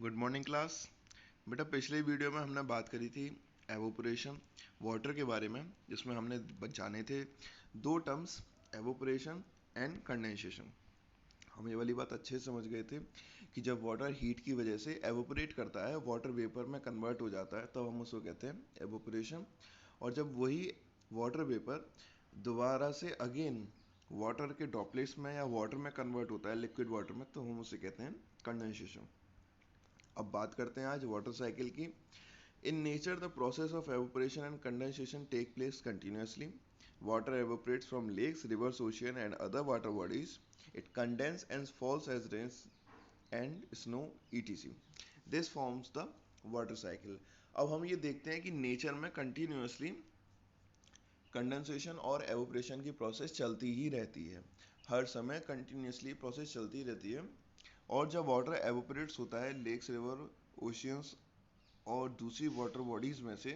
Good morning class. बेटा पिछले video में हमने बात करी थी एवोपरेशन वाटर के बारे में, जिसमें हमने जाने थे दो टर्म्स, एवोपरेशन एंड कंडेंसेशन। हम ये वाली बात अच्छे से समझ गए थे कि जब वाटर हीट की वजह से एवोपरेट करता है, वाटर वेपर में कन्वर्ट हो जाता है, तब हम उसको कहते हैं एवोपरेशन। और जब वही वाटर वेपर दोबारा से अगेन वाटर के ड्रॉपलेट्स में या वाटर में कन्वर्ट होता है, लिक्विड वाटर में, तो हम उसे कहते हैं कंडेंसेशन। अब बात करते हैं आज वाटर साइकिल की। In nature the process of evaporation and condensation take place continuously. Water evaporates from lakes, rivers, ocean and other water bodies. It condenses and falls as rains and snow etc. This forms the water cycle. अब हम ये देखते हैं कि nature में continuously condensation और evaporation की process चलती ही रहती है, हर समय कंटिन्यूअसली प्रोसेस चलती रहती है। और जब वाटर एवोपरेट्स होता है लेक्स, रिवर, ओशियंस और दूसरी वाटर बॉडीज में से,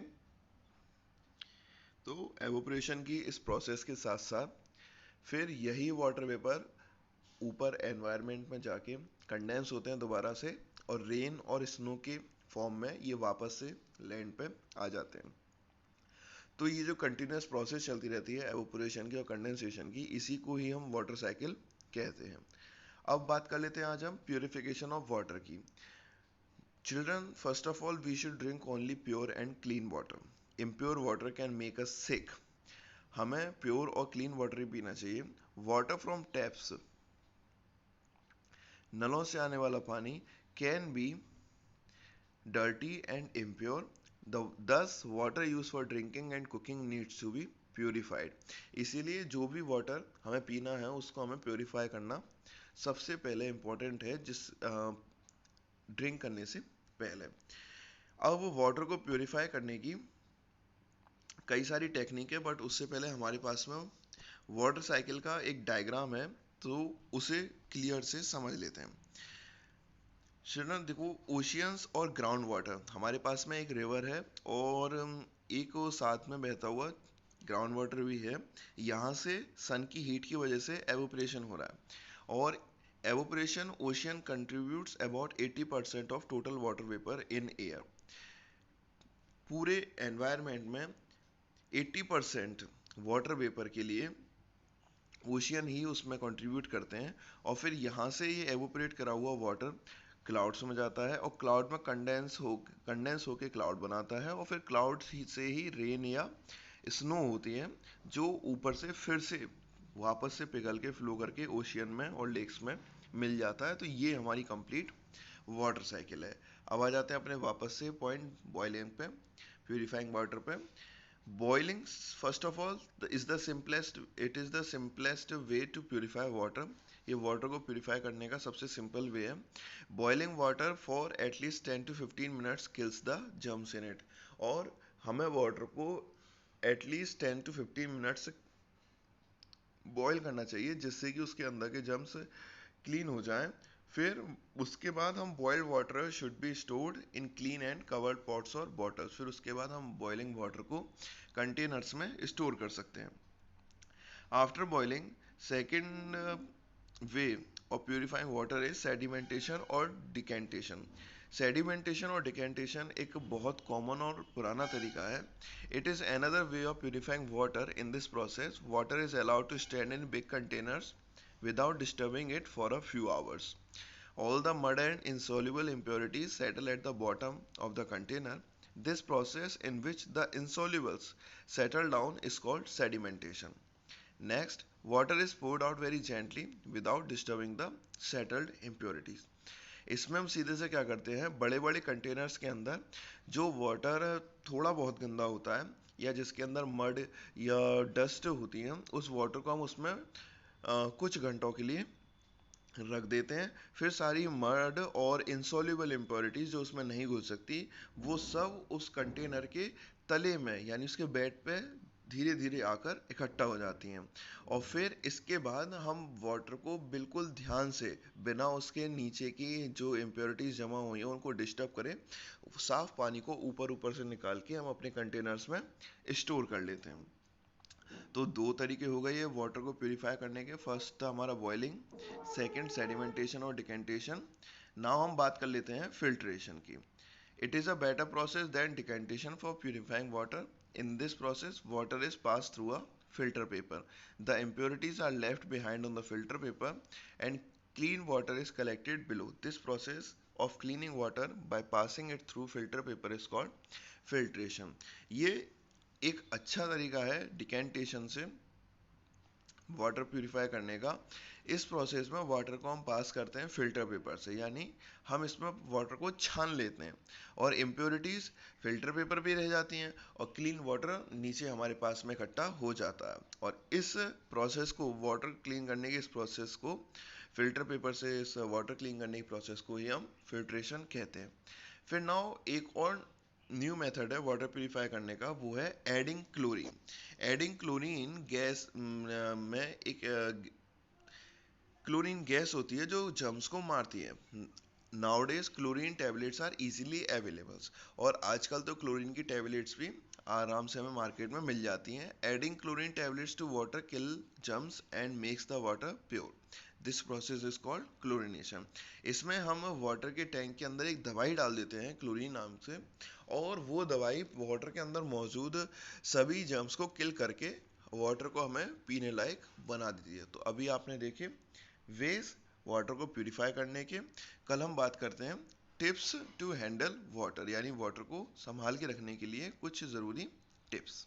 तो एवोपरेशन की इस प्रोसेस के साथ साथ फिर यही वाटर वेपर ऊपर एनवायरनमेंट में जाके कंडेंस होते हैं दोबारा से, और रेन और स्नो के फॉर्म में ये वापस से लैंड पे आ जाते हैं। तो ये जो कंटिन्यूस प्रोसेस चलती रहती है एवोपरेशन की और कंडेंसेशन की, इसी को ही हम वाटर साइकिल कहते हैं। अब बात कर लेते हैं आज हम प्योरिफिकेशन ऑफ वाटर की। Children, first of all, we should drink only pure and clean water. Impure water can make us sick. हमें प्योर और क्लीन वाटर ही पीना चाहिए। वाटर फ्रॉम टैप्स, नलों से आने वाला पानी, can be dirty and impure. Thus water use for drinking and cooking needs to be purified. इसीलिए जो भी वाटर हमें पीना है उसको हमें प्योरीफाई करना सबसे पहले इम्पोर्टेंट है, जिस ड्रिंक करने से पहले। अब वाटर को प्योरीफाई करने की कई सारी टेक्निक है, बट उससे पहले हमारे पास में वाटर साइकिल का एक डायग्राम है, तो उसे क्लियर से समझ लेते हैं। चिल्ड्रन देखो, ओशियंस और ग्राउंड वाटर, हमारे पास में एक रिवर है और एक साथ में बहता हुआ ग्राउंड वाटर भी है। यहाँ से सन की हीट की वजह से एवोपरेशन हो रहा है, और evaporation ocean contributes about 80% of total water vapour in air. पूरे एनवायरनमेंट में 80% वाटर वेपर के लिए ओशियन ही उसमें कंट्रीब्यूट करते हैं। और फिर यहाँ से ये एवोपरेट करा हुआ वाटर क्लाउड्स में जाता है, और क्लाउड में कंडेंस होके क्लाउड बनाता है, और फिर क्लाउड से ही रेन या स्नो होती है, जो ऊपर से फिर से वापस से पिघल के फ्लो करके ओशियन में और लेक्स में मिल जाता है। तो ये हमारी कंप्लीट वाटर साइकिल है। अब आ जाते हैं अपने वापस से पॉइंट बॉइलिंग पे, प्यूरिफाइंग वाटर पे। Boiling, first of all, it is the simplest way to purify water. ये वाटर को प्यूरिफाई करने का सबसे सिंपल वे है। Boiling water for at least 10 to 15 minutes kills the germs in it. और हमें वाटर को एटलीस्ट 10 to 15 मिनट्स बॉईल करना चाहिए, जिससे कि उसके अंदर के जर्म्स क्लीन हो जाएं। फिर उसके बाद हम boiled water should be stored in clean and covered pots और बॉटल्स। फिर उसके बाद हम बॉइलिंग वाटर को कंटेनर्स में स्टोर कर सकते हैं। After boiling, second way of purifying water is sedimentation और डिकेंटेशन। सेडिमेंटेशन और डिकेंटेशन एक बहुत कॉमन और पुराना तरीका है। It is another way of purifying water. In this process water is allowed to stand in big containers without disturbing it for a few hours. All the mud and insoluble impurities settle at the bottom of the container. This process in which the insolubles settle down is called sedimentation. Next, water is poured out very gently without disturbing the settled impurities. इसमें हम सीधे से क्या करते हैं, बड़े बड़े containers के अंदर जो वाटर थोड़ा बहुत गंदा होता है या जिसके अंदर मड या डस्ट होती है, उस वाटर को हम उसमें कुछ घंटों के लिए रख देते हैं। फिर सारी मड और इंसॉल्युबल इम्प्योरिटीज जो उसमें नहीं घुल सकती, वो सब उस कंटेनर के तले में यानी उसके बेड पे धीरे धीरे आकर इकट्ठा हो जाती हैं। और फिर इसके बाद हम वाटर को बिल्कुल ध्यान से, बिना उसके नीचे की जो इम्प्योरिटीज जमा हुई हैं उनको डिस्टर्ब करें, साफ पानी को ऊपर ऊपर से निकाल के हम अपने कंटेनर्स में स्टोर कर लेते हैं। तो दो तरीके हो गए ये वाटर को प्यूरिफाई करने के। फर्स्ट था हमारा बॉइलिंग, सेकंड सेडिमेंटेशन और डिकेंटेशन। नाउ हम बात कर लेते हैं फिल्ट्रेशन की। It is a better process than decantation for purifying water. In this process water is pass through a filter paper. The impurities are left behind on the filter paper and clean water is collected below. This process of cleaning water by passing it through filter paper is called filtration. ये एक अच्छा तरीका है decantation से water purify करने का। इस process में वाटर को हम पास करते हैं फिल्टर पेपर से, यानी हम इसमें वाटर को छान लेते हैं और इम्प्योरिटीज़ फिल्टर पेपर पे रह जाती हैं और क्लीन वाटर नीचे हमारे पास में इकट्ठा हो जाता है। और इस प्रोसेस को, वाटर क्लीन करने की इस प्रोसेस को, फिल्टर पेपर से इस वाटर क्लीन करने की प्रोसेस को ही हम फिल्ट्रेशन कहते हैं। फिर नाउ एक और न्यू मेथड है वाटर प्यूरिफाई करने का, वो है adding chlorine. Adding chlorine gas में एक क्लोरीन गैस होती है जो जर्म्स को मारती है। Nowadays chlorine tablets are easily available, और आजकल तो क्लोरीन की टैबलेट्स भी आराम से हमें मार्केट में मिल जाती हैं। Adding chlorine tablets to water kill germs and makes the water pure. This process is called chlorination. इसमें हम वाटर के टैंक के अंदर एक दवाई डाल देते हैं क्लोरीन नाम से, और वो दवाई वाटर के अंदर मौजूद सभी जर्म्स को किल करके वाटर को हमें पीने लायक बना देती है। तो अभी आपने देखे वेज वाटर को प्यूरिफाई करने के। कल हम बात करते हैं टिप्स टू हैंडल वाटर, यानी वाटर को संभाल के रखने के लिए कुछ ज़रूरी टिप्स।